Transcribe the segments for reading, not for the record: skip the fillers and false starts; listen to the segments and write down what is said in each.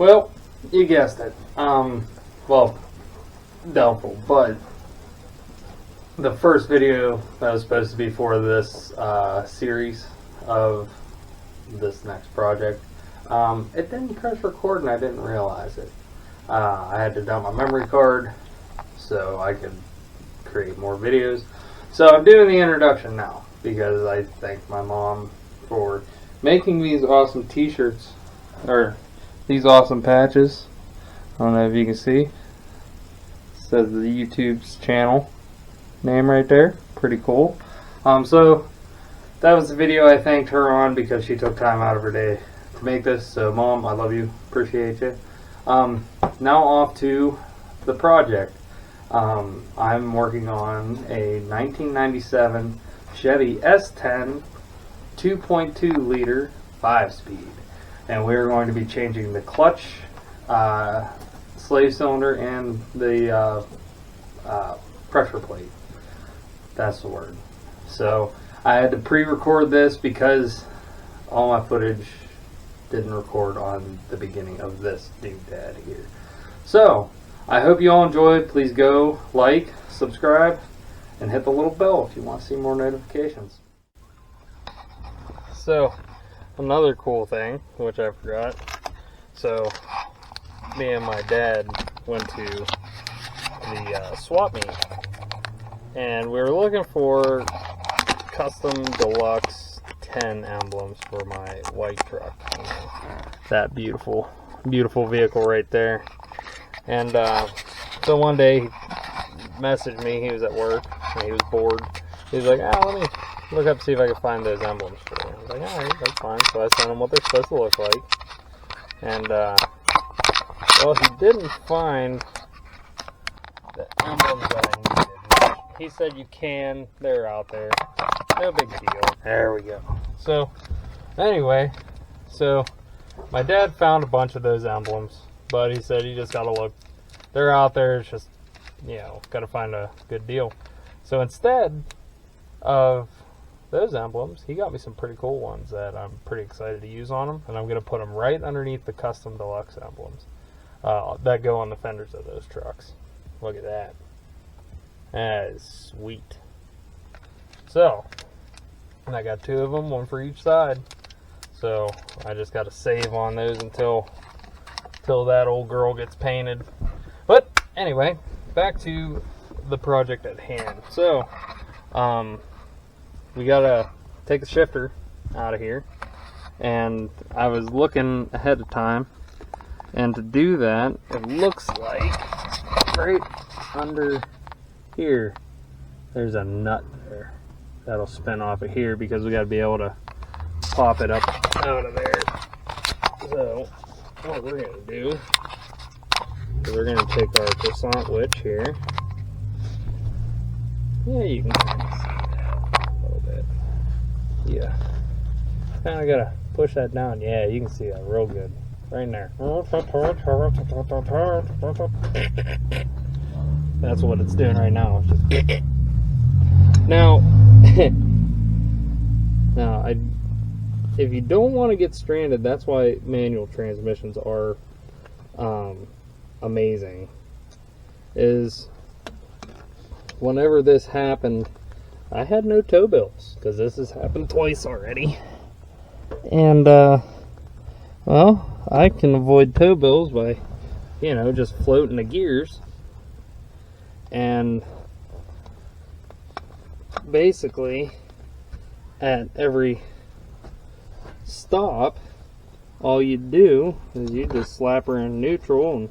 Well, you guessed it. Well, doubtful, but the first video that was supposed to be for this series of this next project, it didn't press record and I didn't realize it. I had to dump my memory card so I could create more videos. So I'm doing the introduction now because I thank my mom for making these awesome t-shirts, or these awesome patches. I don't know if you can see. It says the YouTube's channel name right there. Pretty cool. So that was the video I thanked her on because she took time out of her day to make this. So Mom, I love you. Appreciate you. Now off to the project. I'm working on a 1997 Chevy S10 2.2 liter 5-speed, and we're going to be changing the clutch, slave cylinder, and the pressure plate. That's the word. So I had to pre-record this because all my footage didn't record on the beginning of this doodad here. So I hope you all enjoyed. Please go like, subscribe, and hit the little bell if you want to see more notifications. So another cool thing, which I forgot. So me and my dad went to the swap meet, and we were looking for custom deluxe 10 emblems for my white truck. That beautiful vehicle right there. And so one day he messaged me. He was at work and he was bored. He was like, let me look up, see if I can find those emblems for you. I was like, alright, that's fine. So I sent him what they're supposed to look like. And well, he didn't find the emblems that I needed. He said you can, they're out there, no big deal. There we go. So anyway, so my dad found a bunch of those emblems, but he said you just gotta look, they're out there, it's just, you know, gotta find a good deal. So instead of those emblems, he got me some pretty cool ones that I'm pretty excited to use on them, and I'm gonna put them right underneath the custom deluxe emblems that go on the fenders of those trucks. Look at that. That is sweet. So, and I got 2 of them, 1 for each side. So I just got to save on those until that old girl gets painted. But anyway, back to the project at hand. So we gotta take the shifter out of here, and I was looking ahead of time, and to do that, it looks like right under here there's a nut there that'll spin off of here, because we got to be able to pop it up out of there. So what we're going to do is we're going to take our croissant witch here. Yeah, you can kind of see that a little bit. Yeah, kind of got to push that down. Yeah, you can see that real good right in there. That's what it's doing right now. It's just now if you don't want to get stranded, that's why manual transmissions are amazing. Is whenever this happened, I had no tow bills, because this has happened twice already. And well, I can avoid tow bills by, you know, just floating the gears. And basically at every stop, all you do is you just slap her in neutral, and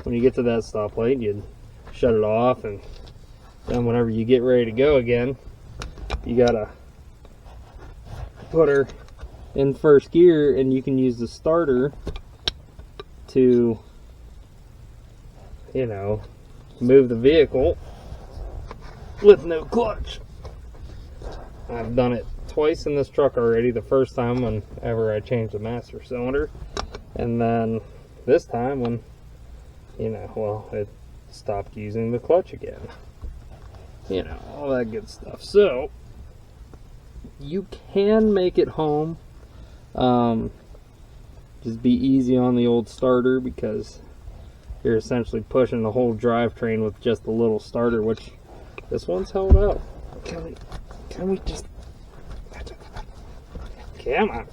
when you get to that stoplight, you shut it off, and then whenever you get ready to go again, you gotta put her in first gear, and you can use the starter to, you know, move the vehicle with no clutch. I've done it twice in this truck already. The first time whenever I changed the master cylinder, and then this time when, you know, well, it stopped using the clutch again. You know, all that good stuff. So you can make it home just be easy on the old starter, because you're essentially pushing the whole drivetrain with just a little starter, which this one's held up. Can we just... Come on.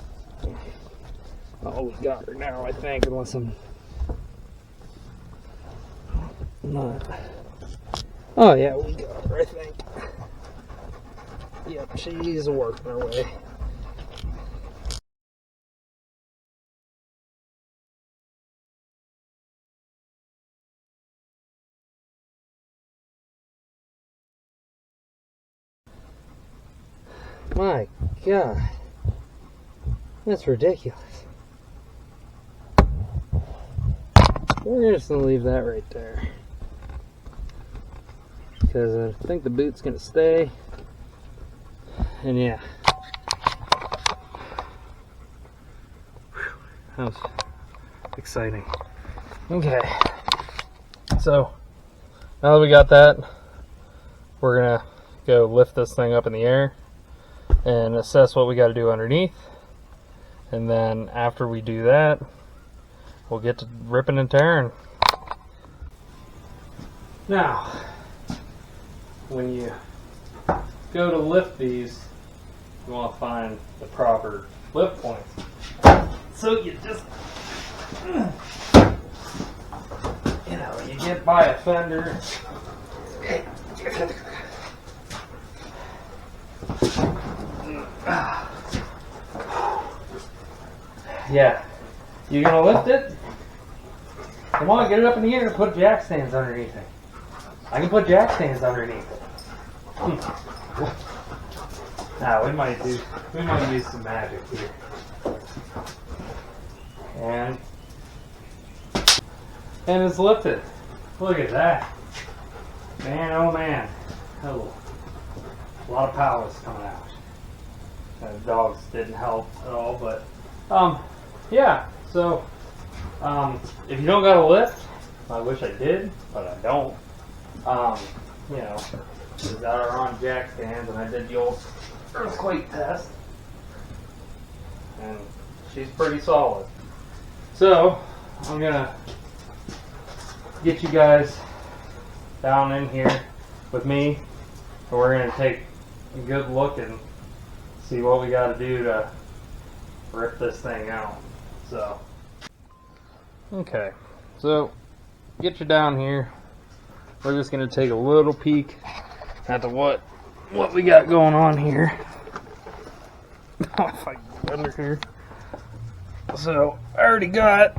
Oh, we got her now, I think, unless I'm not. Oh yeah, we got her, I think. Yep, she's working her way. My God, that's ridiculous. We're just gonna leave that right there, because I think the boot's gonna stay. And yeah, that was exciting. Okay, so now that we got that, we're gonna go lift this thing up in the air and assess what we got to do underneath. And then after we do that, we'll get to ripping and tearing. Now, when you go to lift these, you want to find the proper lift points. So you just, you know, you get by a fender. Yeah, you're gonna lift it. Come on, get it up in the air and put jack stands underneath it. I can put jack stands underneath it. Now we might use some magic here. And it's lifted. Look at that. Man, oh man. Oh, a lot of power's coming out. The dogs didn't help at all, but yeah, so if you don't got a lift, I wish I did, but I don't. You know, we got our on jack stands, and I did the old earthquake test, and she's pretty solid. So I'm gonna get you guys down in here with me, and we're gonna take a good look and see what we got to do to rip this thing out. So, okay, so get you down here. We're just gonna take a little peek at what we got going on here. If I can get under here. So I already got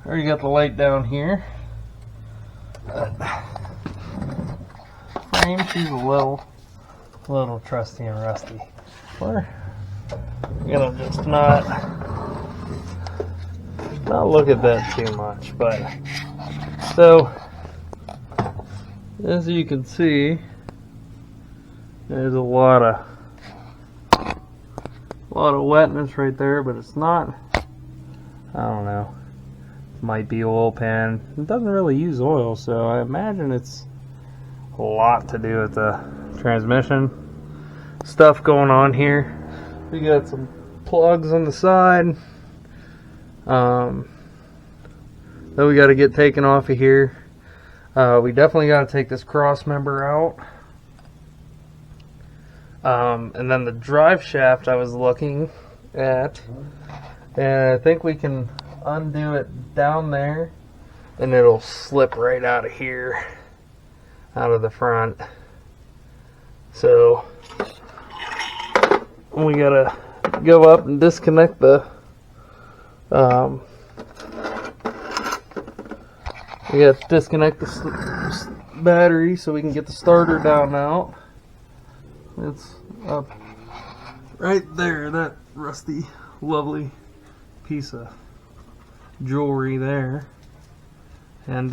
the light down here. Frame, she's a little trusty and rusty. We're gonna just not look at that too much, but so as you can see, there's a lot of wetness right there, but it's not, I don't know, it might be oil pan. It doesn't really use oil, so I imagine it's a lot to do with the transmission stuff going on here. We got some plugs on the side that we got to get taken off of here. We definitely got to take this cross member out, and then the drive shaft I was looking at, and I think we can undo it down there and it'll slip right out of here, out of the front. So we gotta go up and disconnect the battery so we can get the starter down out. It's up right there, that rusty lovely piece of jewelry there. And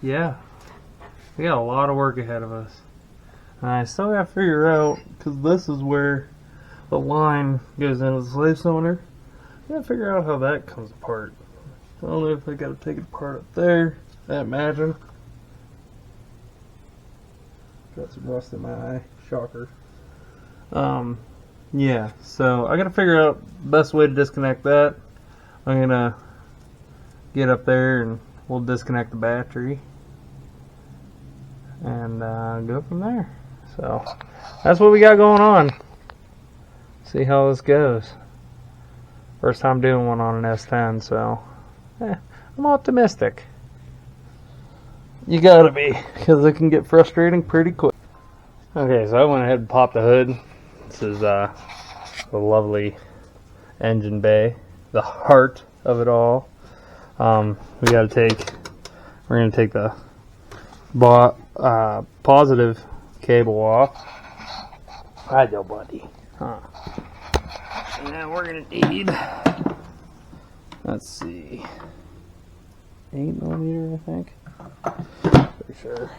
yeah, we got a lot of work ahead of us. And I still gotta figure out, because this is where the line goes into the slave cylinder, I gotta figure out how that comes apart. I don't know if I gotta take it apart up there, I imagine. Got some rust in my eye, shocker. yeah, so I gotta figure out the best way to disconnect that. I'm gonna get up there and we'll disconnect the battery and go from there. So that's what we got going on. See how this goes. First time doing one on an S10, so I'm optimistic. You gotta be, because it can get frustrating pretty quick. Okay, so I went ahead and popped the hood. This is the lovely engine bay, the heart of it all. We're gonna take the positive cable off. Underbody. And then we're gonna need, let's see, 8mm, I think. Pretty sure.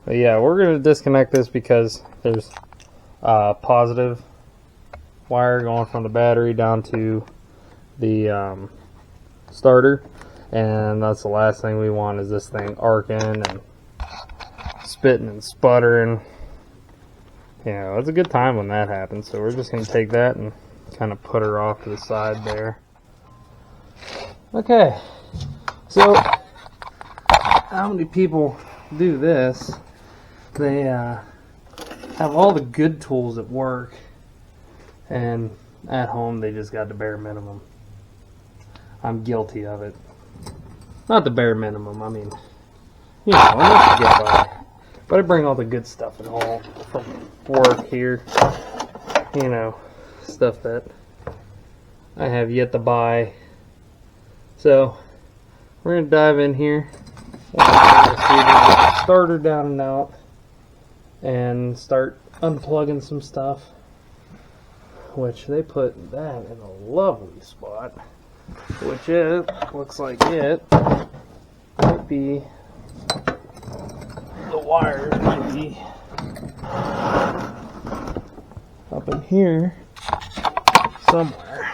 But yeah, we're gonna disconnect this because there's positive wire going from the battery down to the starter, and that's the last thing we want is this thing arcing and spitting and sputtering. You know, it's a good time when that happens, so we're just going to take that and kind of put her off to the side there. Okay, so how many people do this? They have all the good tools at work, and at home they just got the bare minimum. I'm guilty of it. Not the bare minimum, I mean, you know, enough to get by. But I bring all the good stuff at home from work here. You know, stuff that I have yet to buy. So, we're going to dive in here. Start her down and out. And start unplugging some stuff. Which they put that in a lovely spot. Which it looks like it might be the wires might be up in here somewhere.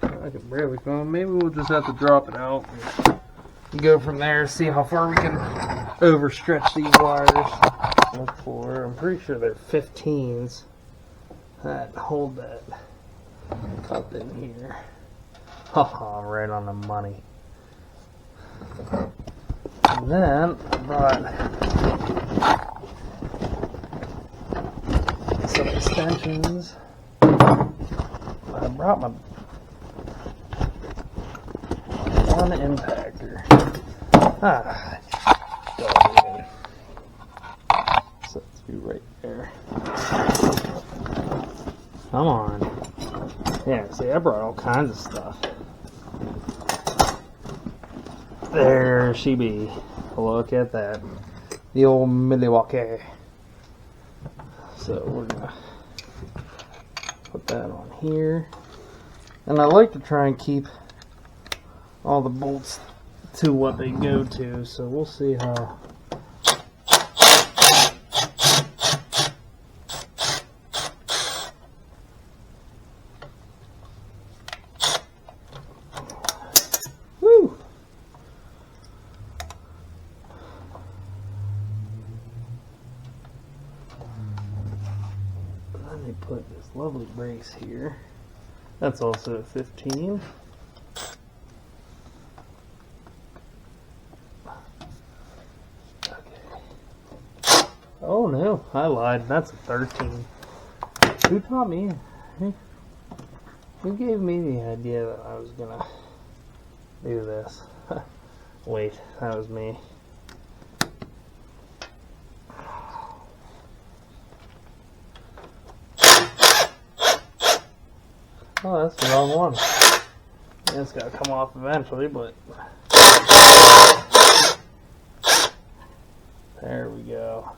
I can barely film. Maybe we'll just have to drop it out and go from there, see how far we can overstretch these wires. Look for, I'm pretty sure they're 15s that hold that up in here. Haha, right on the money. And then I brought some extensions. I brought my one impactor. So let's be right there. Come on. Yeah, see, I brought all kinds of stuff. There she be. Look at that. The old Milwaukee. So we're gonna put that on here. And I like to try and keep all the bolts to what they go to, so we'll see how. Woo! And then they put this lovely brace here. That's also a 15. Oh no, I lied. That's a 13. Who taught me? Who gave me the idea that I was gonna do this? Wait, that was me. Oh, that's the wrong one. It's gotta come off eventually, but there we go.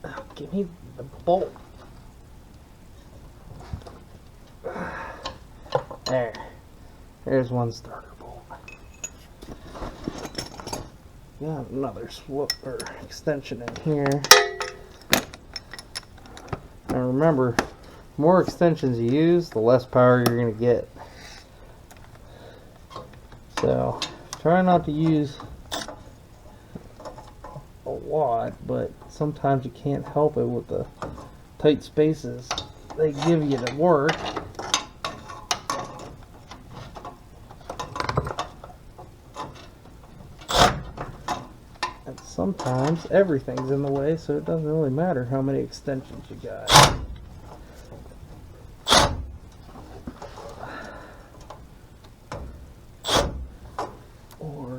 Oh, give me the bolt. There. There's one starter bolt. Got another swoop or extension in here. Now remember, the more extensions you use, the less power you're going to get. So try not to use a lot, but sometimes you can't help it with the tight spaces they give you to work. And sometimes everything's in the way, so it doesn't really matter how many extensions you got. Or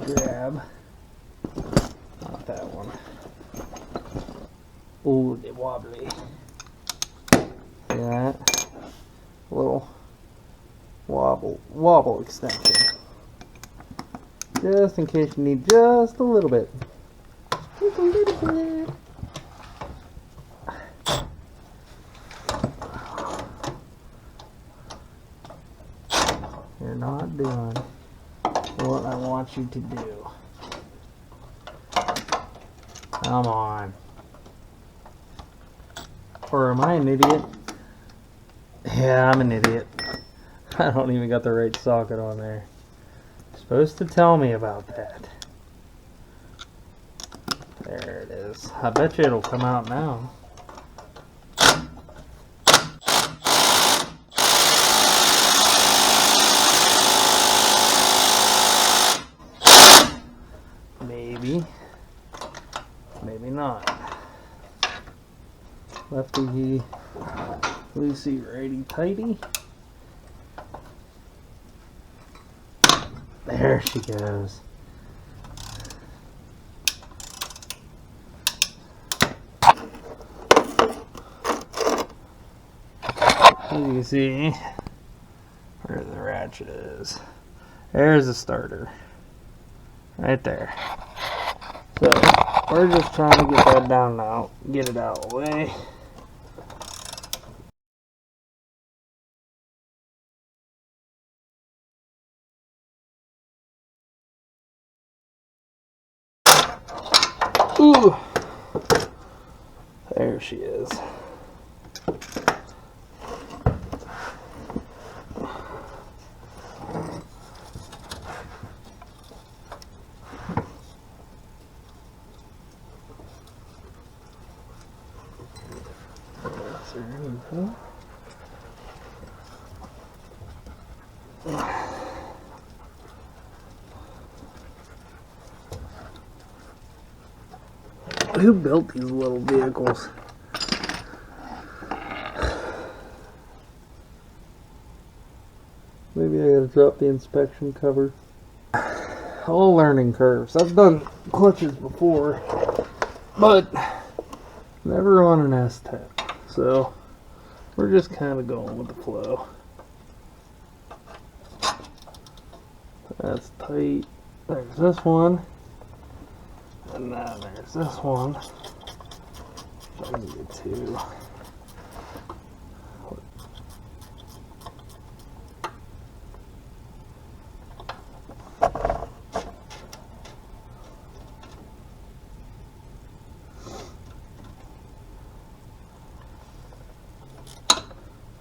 grab, not that one. Ooh, they're wobbly. See that? Little wobble extension. Just in case you need just a little bit. Just a little bit. You're not doing what I want you to do. Come on. Or am I an idiot? Yeah, I'm an idiot. I don't even got the right socket on there. You're supposed to tell me about that. There it is. I bet you it'll come out now. Maybe. Maybe not. Lefty loosey, righty tighty. There she goes. As you see, where the ratchet is. There's the starter. Right there. So, we're just trying to get that down now. Get it out of the way. Ooh! There she is. Who built these little vehicles? Maybe I gotta drop the inspection cover. All learning curves. I've done clutches before, but never on an S10. So we're just kind of going with the flow. That's tight. There's this one. And then there's this one. I need to.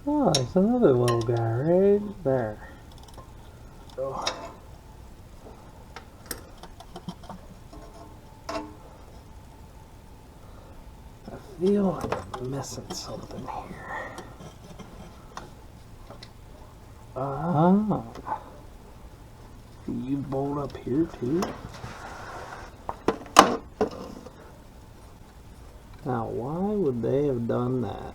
Oh, there's another little guy right there. Oh. I feel like I'm missing something here. Ah. You bolt up here too? Now, why would they have done that?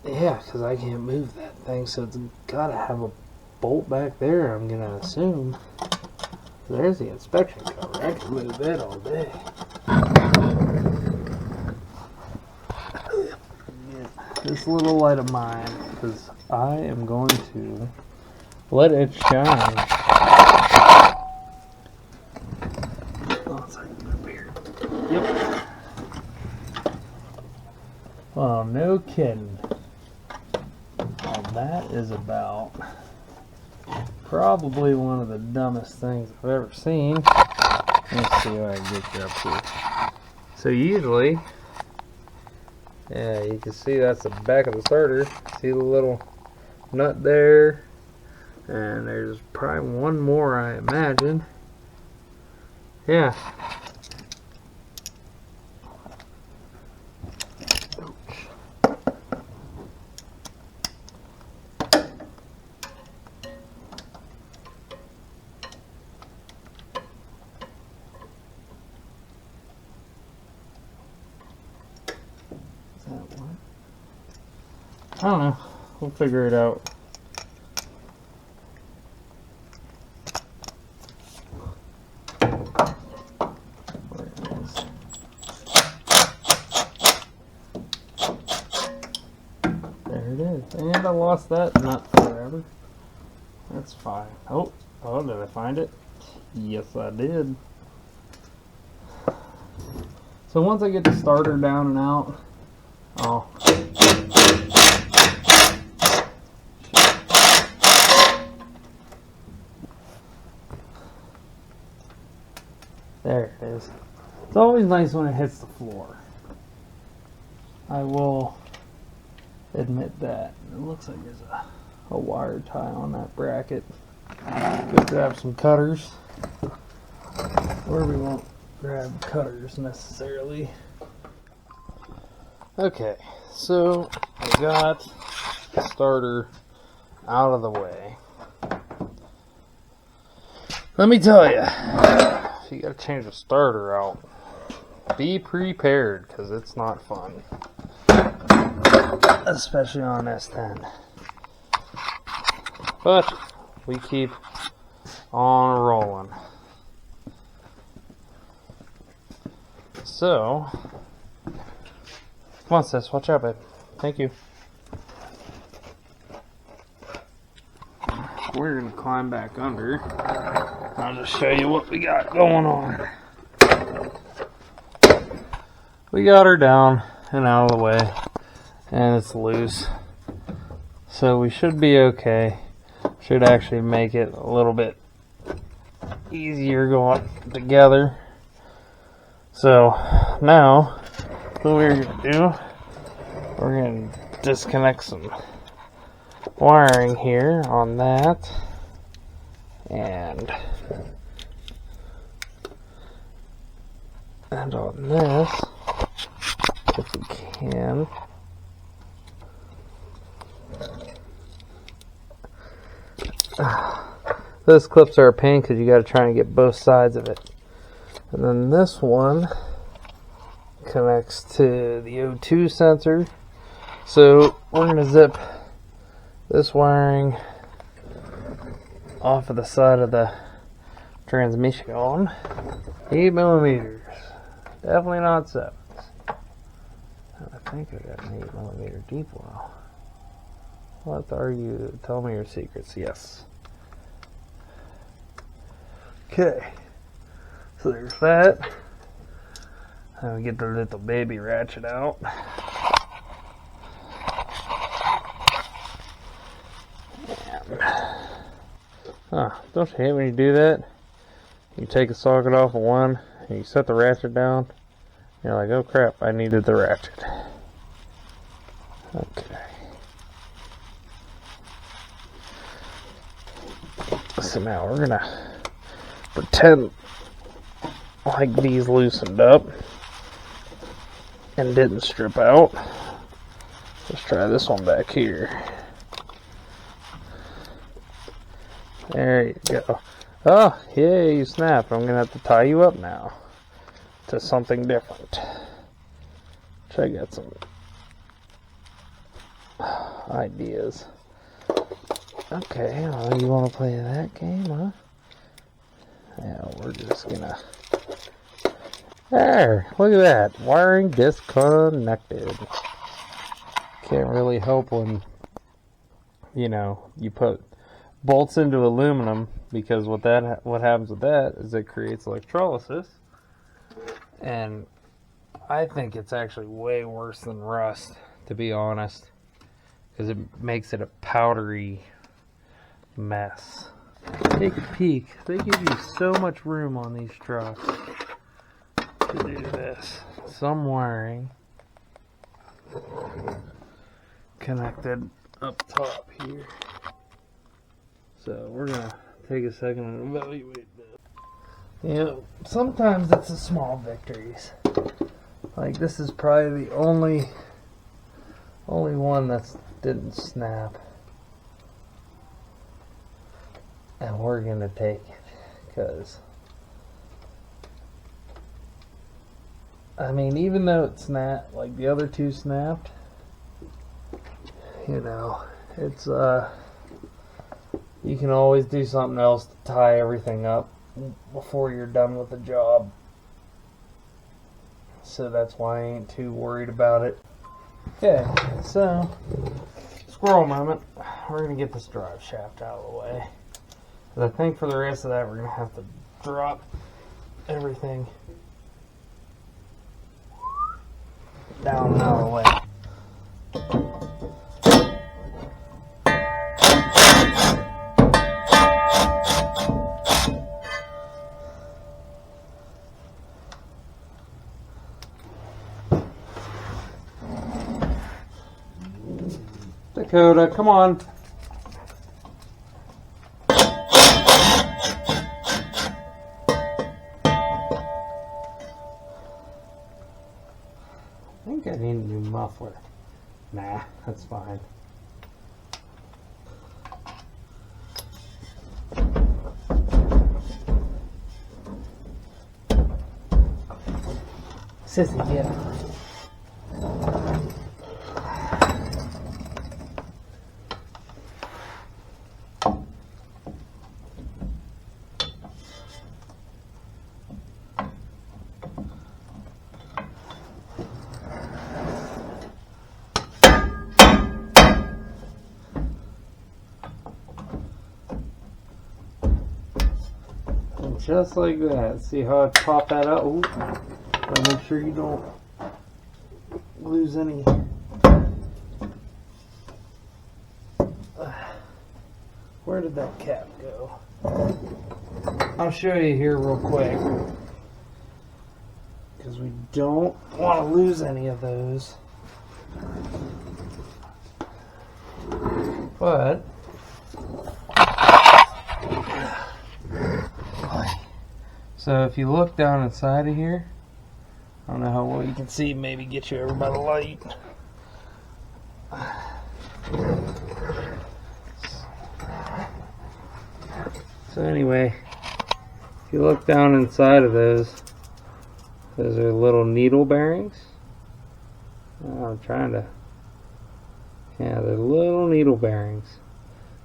Yeah, because I can't move that thing, so it's gotta have a bolt back there, I'm gonna assume. There's the inspection cover. I can move that all day. This little light of mine, because I am going to let it shine. Oh, it's like up here. Yep. Oh, no kidding. Well, that is about probably one of the dumbest things I've ever seen. Let's see if I can get you up here. So usually, yeah, you can see that's the back of the starter. See the little nut there? And there's probably one more, I imagine. Yeah. I don't know. We'll figure it out. There it is. And I lost that nut forever. That's fine. Oh, did I find it? Yes, I did. So once I get the starter down and out, there it is. It's always nice when it hits the floor. I will admit that. It looks like there's a wire tie on that bracket. Go grab some cutters. Or we won't grab cutters necessarily. Okay, so I got the starter out of the way. Let me tell you, if you gotta change the starter out, be prepared, because it's not fun. Especially on S10. But we keep on rolling. So, come on sis, watch out babe. Thank you. We're gonna climb back under. I'll just show you what we got going on. We got her down and out of the way, and it's loose. So we should be okay. Should actually make it a little bit easier going together. So now what we're gonna do, we're gonna disconnect some wiring here on that, and on this, if we can. Those clips are a pain because you got to try and get both sides of it. And then this one connects to the O2 sensor. So we're going to zip this wiring off of the side of the transmission. 8mm. Definitely not 7s. I think I got an 8mm deep well. What are you? Tell me your secrets. Yes. Okay. So there's that. Now we get the little baby ratchet out. Don't you hate when you do that? You take a socket off of one, and you set the ratchet down. You're like, oh crap, I needed the ratchet. Okay. So now we're gonna pretend like these loosened up and didn't strip out. Let's try this one back here. There you go. Oh, yeah, you snapped. I'm gonna have to tie you up now to something different. Try to get some ideas. Okay, well, you want to play that game, huh? Yeah, we're just gonna... There, look at that. Wiring disconnected. Can't really help when, you know, you put bolts into aluminum, because what happens with that is it creates electrolysis. And I think it's actually way worse than rust, to be honest, because it makes it a powdery mess. Take a peek. They give you so much room on these trucks to do this. some wiring connected up top here. So we're gonna take a second and evaluate this. You know, sometimes it's the small victories. Like this is probably the only one that didn't snap. And we're gonna take it, because I mean, even though it snapped, like the other two snapped, you know, it's you can always do something else to tie everything up before you're done with the job. So that's why I ain't too worried about it. Okay, so squirrel moment. We're gonna get this drive shaft out of the way. But I think for the rest of that, we're gonna have to drop everything down and out of the way. Dakota, come on. I think I need a new muffler. Nah, that's fine. Sissy, get it. Just like that. See how I pop that out? Ooh. Gotta make sure you don't lose any. Where did that cap go? I'll show you here real quick, because we don't want to lose any of those. But so if you look down inside of here, I don't know how well you can see, maybe get you over by the light. So anyway, if you look down inside of those are little needle bearings. Oh, I'm trying to, yeah, they're little needle bearings.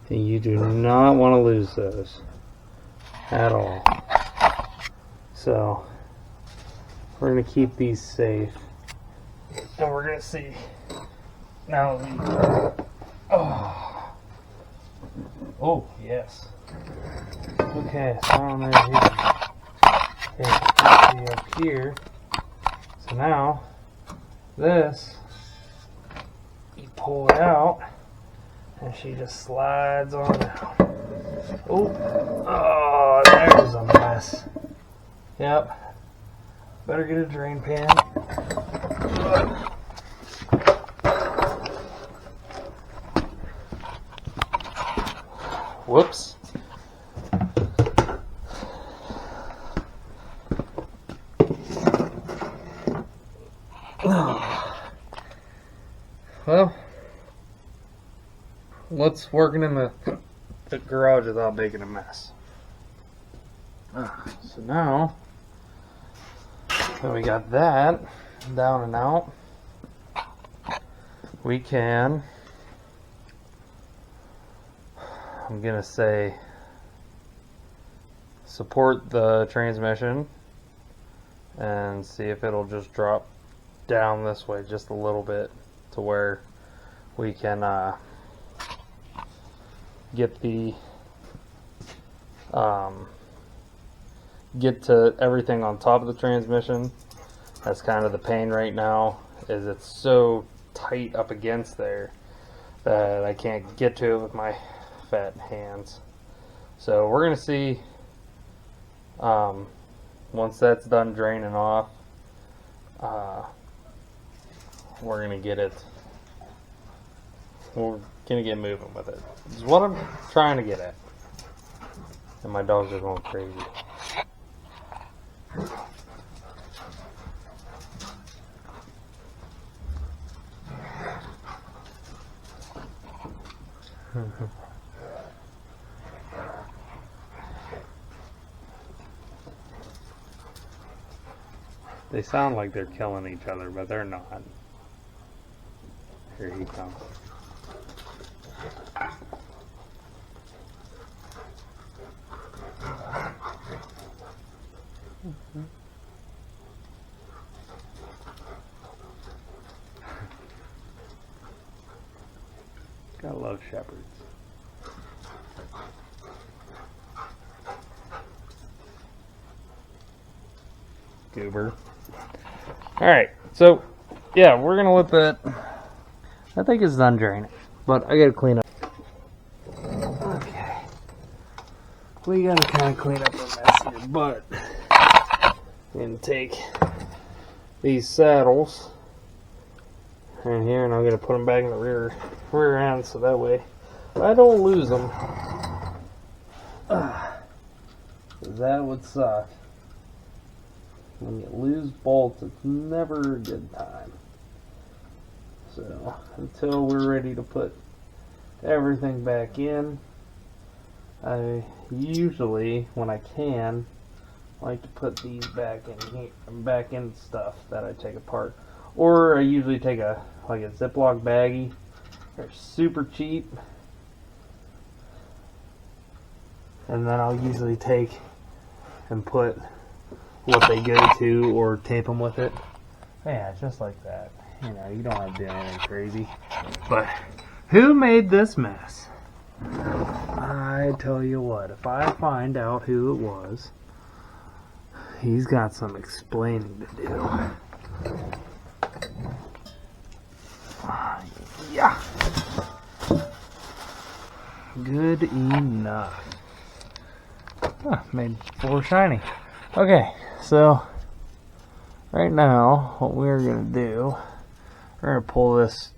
And you do not want to lose those at all. So we're going to keep these safe, and we're going to see now. Oh yes. Okay, so on there here. Okay, up here. So now this, you pull it out, and she just slides on out. Oh, there's a mess. Yep. Better get a drain pan. Whoops. Well, what's working in the garage without making a mess? So now that we got that down and out, we can, I'm gonna say, support the transmission and see if it'll just drop down this way just a little bit to where we can get the get to everything on top of the transmission. That's kind of the pain right now, is it's so tight up against there that I can't get to it with my fat hands. So we're gonna see once that's done draining off, we're gonna get it. We're gonna get moving with it. It's what I'm trying to get at. And my dogs are going crazy. They sound like they're killing each other, but they're not. Here he comes. Gotta love shepherds. Goober. Alright, so yeah, we're gonna let that. I think it's done draining, but I gotta clean up. Okay. We gotta kind of clean up a mess here, but I'm gonna take these saddles in here and I'm gonna put them back in the rear end so that way I don't lose them. That would suck. When you lose bolts, it's never a good time. So, until we're ready to put everything back in, I usually, when I can, like to put these back in here, back in stuff that I take apart. Or I usually take a Ziploc baggie. They're super cheap. And then I'll usually take and put what they go to or tape them with it. Yeah, just like that. You know, you don't have to do anything crazy. But who made this mess? I tell you what, if I find out who it was, he's got some explaining to do. Yeah. Good enough. Made 4 shiny. Okay, so right now what we're going to do, we're going to pull this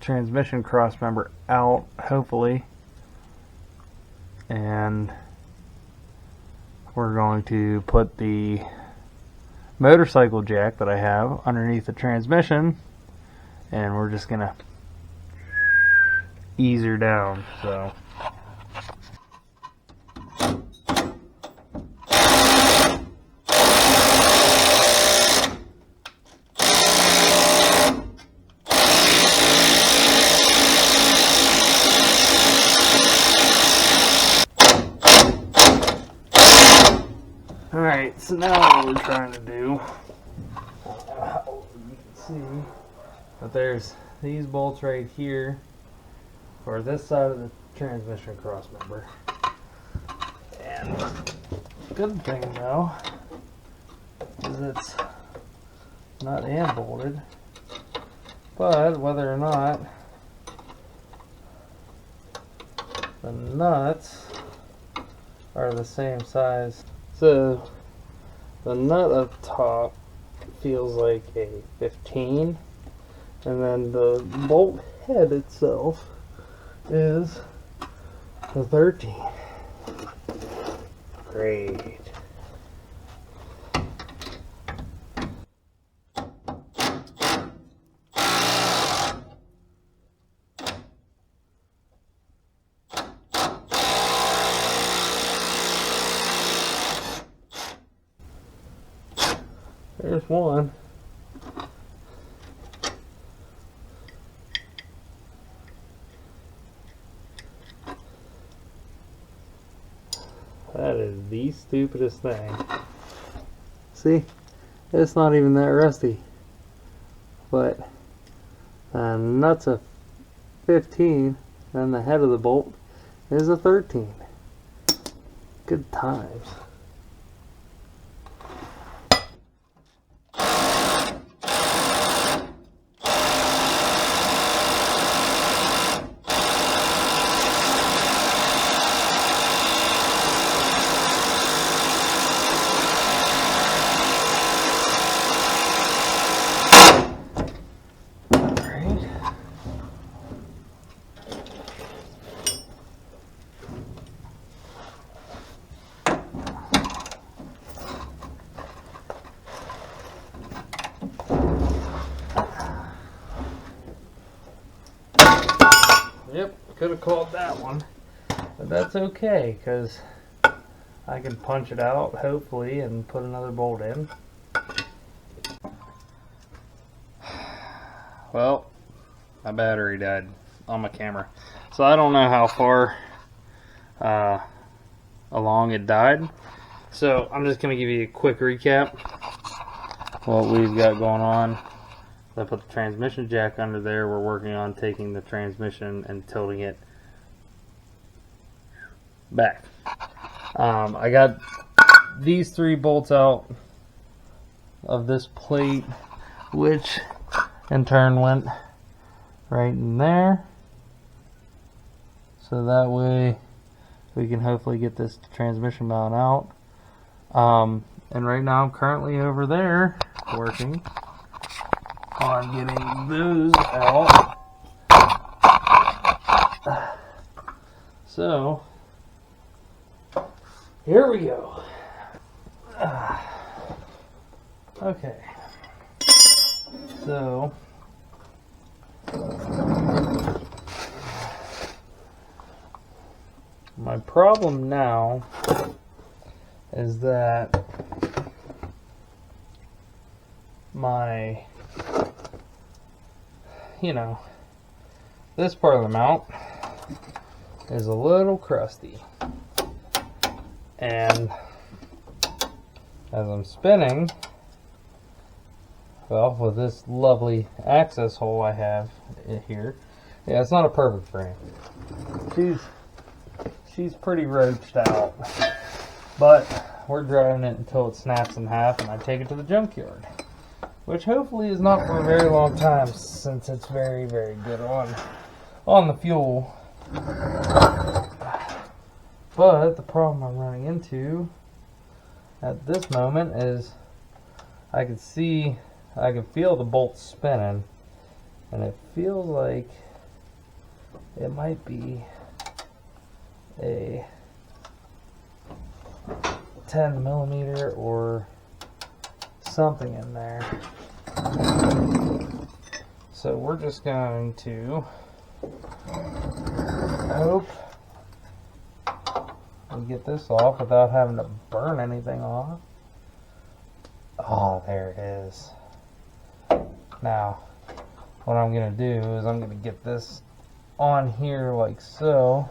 transmission crossmember out, hopefully, and we're going to put the motorcycle jack that I have underneath the transmission, and we're just going to ease her down. So alright, so now what we're trying to do, you can see that there's these bolts right here for this side of the transmission crossmember. And good thing though is it's not hand bolted, but whether or not the nuts are the same size. So the nut up top feels like a 15, and then the bolt head itself is a 13. Great. There's one. That is the stupidest thing. See? It's not even that rusty. But the nut's a 15 and the head of the bolt is a 13. Good times. Yep, could have called that one. But that's okay, because I can punch it out, hopefully, and put another bolt in. Well, my battery died on my camera. So I don't know how far along it died. So I'm just going to give you a quick recap what we've got going on. I put the transmission jack under there. We're working on taking the transmission and tilting it back. I got these 3 bolts out of this plate, which in turn went right in there. So that way we can hopefully get this transmission mount out. And right now I'm currently over there working on getting those out. So here we go. Okay. So my problem now is that my, this part of the mount is a little crusty. And as I'm spinning, well, with this lovely access hole I have here, yeah, it's not a perfect frame. She's pretty roached out, but we're driving it until it snaps in half and I take it to the junkyard, which hopefully is not for a very long time, since it's very, very good on the fuel. But the problem I'm running into at this moment is I can feel the bolts spinning, and it feels like it might be a 10 millimeter or something in there. So we're just going to hope we get this off without having to burn anything off. Oh, there it is. Now, what I'm going to do is I'm going to get this on here like so,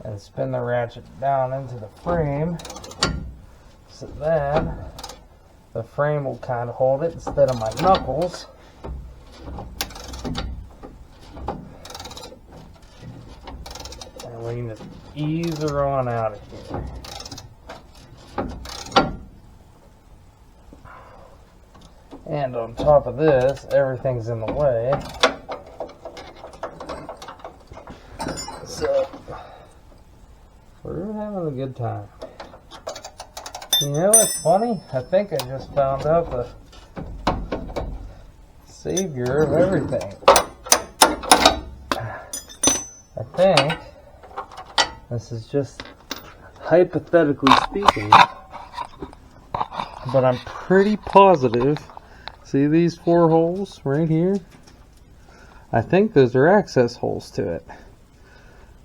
and spin the ratchet down into the frame, so then the frame will kind of hold it instead of my knuckles. And we can just ease her on out of here. And on top of this, everything's in the way. So we're having a good time. You know what's funny? I think I just found out the savior of everything. I think this is just hypothetically speaking, but I'm pretty positive. See these 4 holes right here? I think those are access holes to it.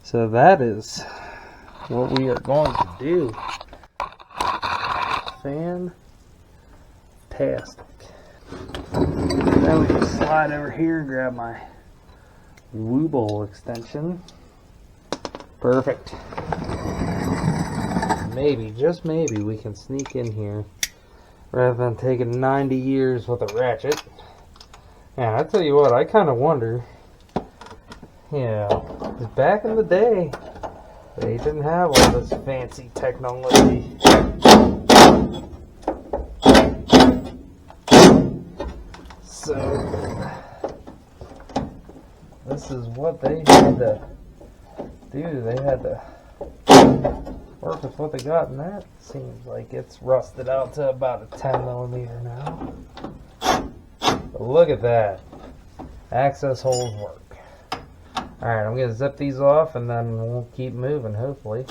So that is what we are going to do. Fantastic. Then we can slide over here and grab my woo bowl extension. Perfect. Maybe, just maybe, we can sneak in here rather than taking 90 years with a ratchet. And I tell you what, I kind of wonder, back in the day, they didn't have all this fancy technology. So, this is what they had to do. They had to work with what they got, and that seems like it's rusted out to about a 10 millimeter now. But look at that. Access holes work. Alright, I'm going to zip these off and then we'll keep moving, hopefully.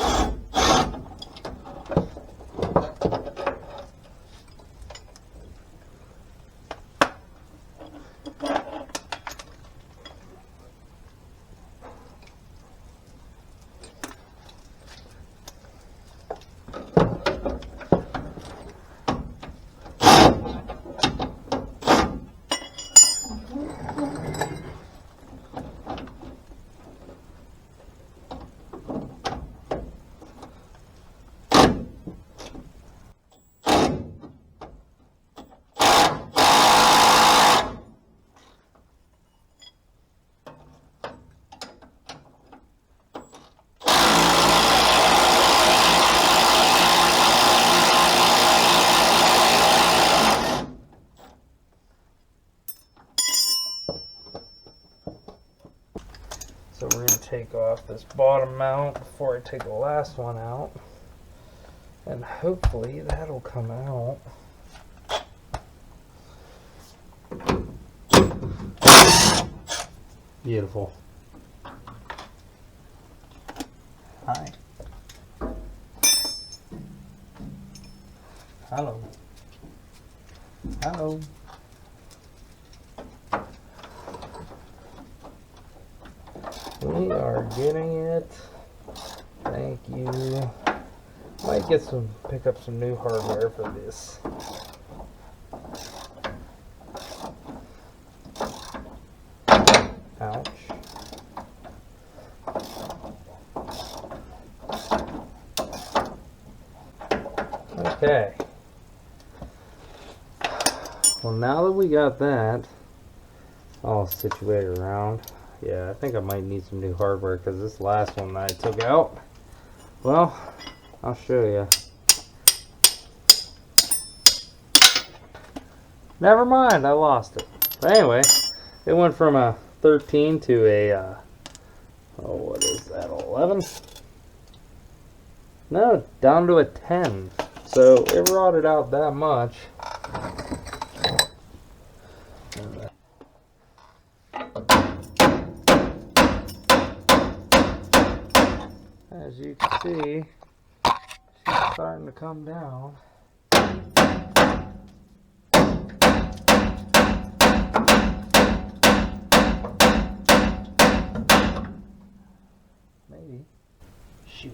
So we're going to take off this bottom mount before I take the last one out. And hopefully that'll come out. Beautiful. Hi. Hello. Hello. We are getting it. Thank you. Might pick up some new hardware for this. Ouch. Okay. Well, now that we got that all situated around, yeah, I think I might need some new hardware because this last one that I took out, well, I'll show you. Never mind, I lost it. But anyway, it went from a 13 to a, oh, what is that, 11? No, down to a 10. So it rotted out that much. As you can see, she's starting to come down. Maybe. Shoot.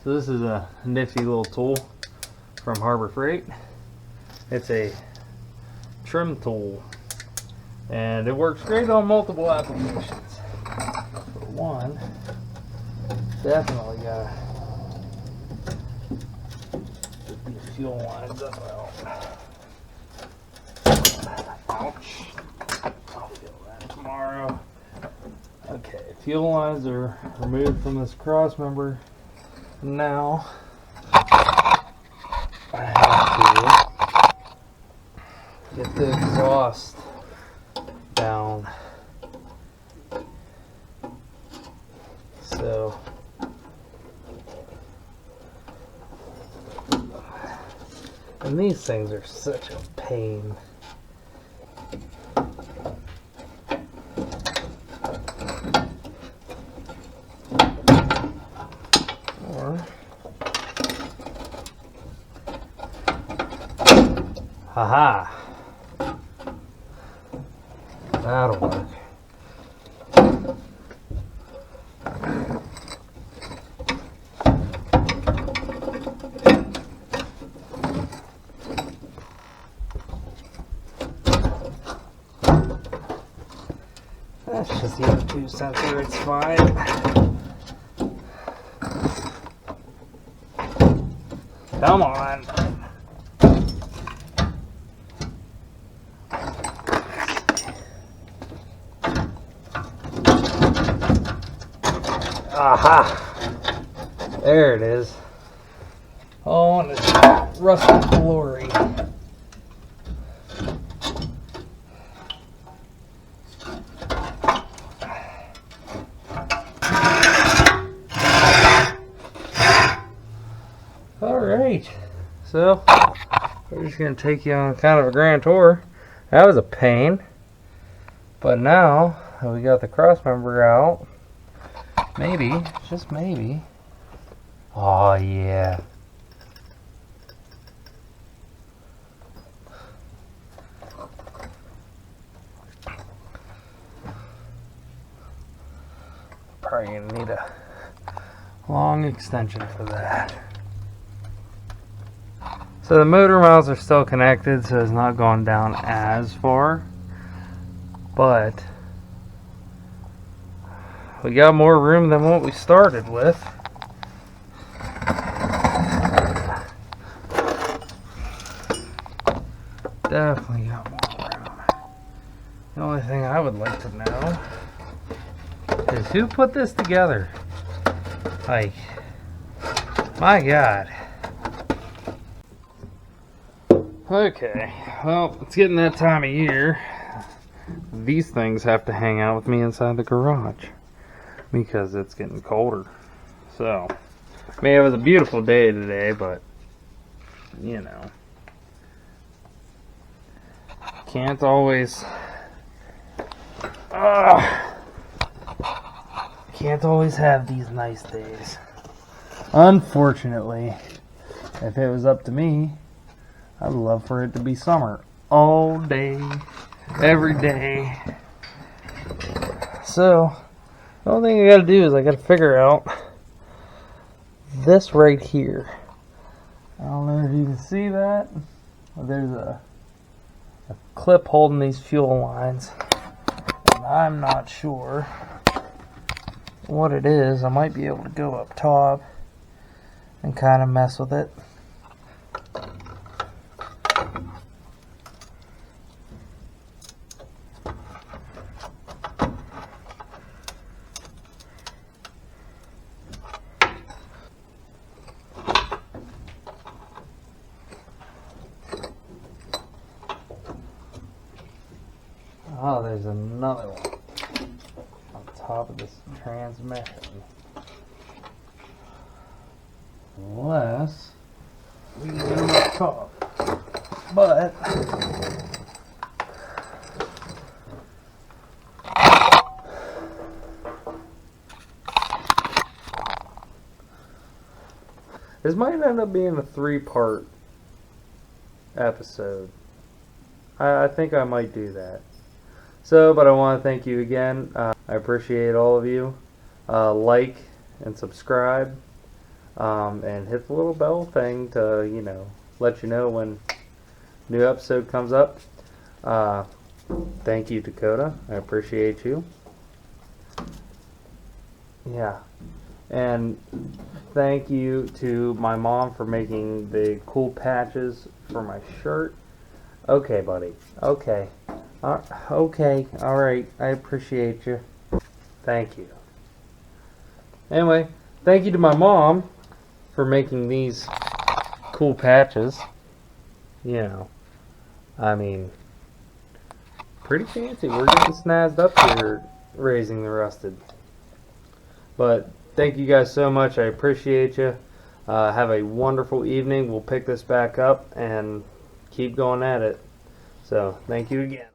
So this is a nifty little tool from Harbor Freight. It's a trim tool and it works great on multiple applications. For one, definitely gotta get these fuel lines up out. Ouch. I'll feel that tomorrow. Okay, fuel lines are removed from this Crossmember. Now I have to get the exhaust down. So and these things are such a pain. Haha. That'll work. That's just the O2 sensor, it's fine. Come on. Aha! There it is. Oh, and it's rusted glory. Alright, so we're just going to take you on kind of a grand tour. That was a pain, but now that we got the Crossmember out, maybe, just maybe. Oh yeah. Probably gonna need a long extension for that. So the motor mounts are still connected, so it's not going down as far, but we got more room than what we started with. Definitely got more room. The only thing I would like to know is who put this together? Like, my God. Okay, well, it's getting that time of year. These things have to hang out with me inside the garage because it's getting colder. So, I mean, it was a beautiful day today, but, you know, can't always have these nice days. Unfortunately, if it was up to me, I'd love for it to be summer all day, every day. So, the only thing I gotta do is I gotta figure out this right here. I don't know if you can see that. There's a clip holding these fuel lines. And I'm not sure what it is. I might be able to go up top and kind of mess with it. Oh, there's another one on top of this transmission. Unless we can get them up top. But this might end up being a 3-part episode. I think I might do that. So, but I want to thank you again. I appreciate all of you. Like and subscribe. And hit the little bell thing to, you know, let you know when new episode comes up. Thank you, Dakota. I appreciate you. Yeah. And thank you to my mom for making the cool patches for my shirt. Okay, buddy. Okay. Okay, alright, I appreciate you. Thank you. Anyway, thank you to my mom for making these cool patches. You know, I mean, pretty fancy. We're getting snazzed up here raising the rusted. But thank you guys so much. I appreciate you. Have a wonderful evening. We'll pick this back up and keep going at it. So, thank you again.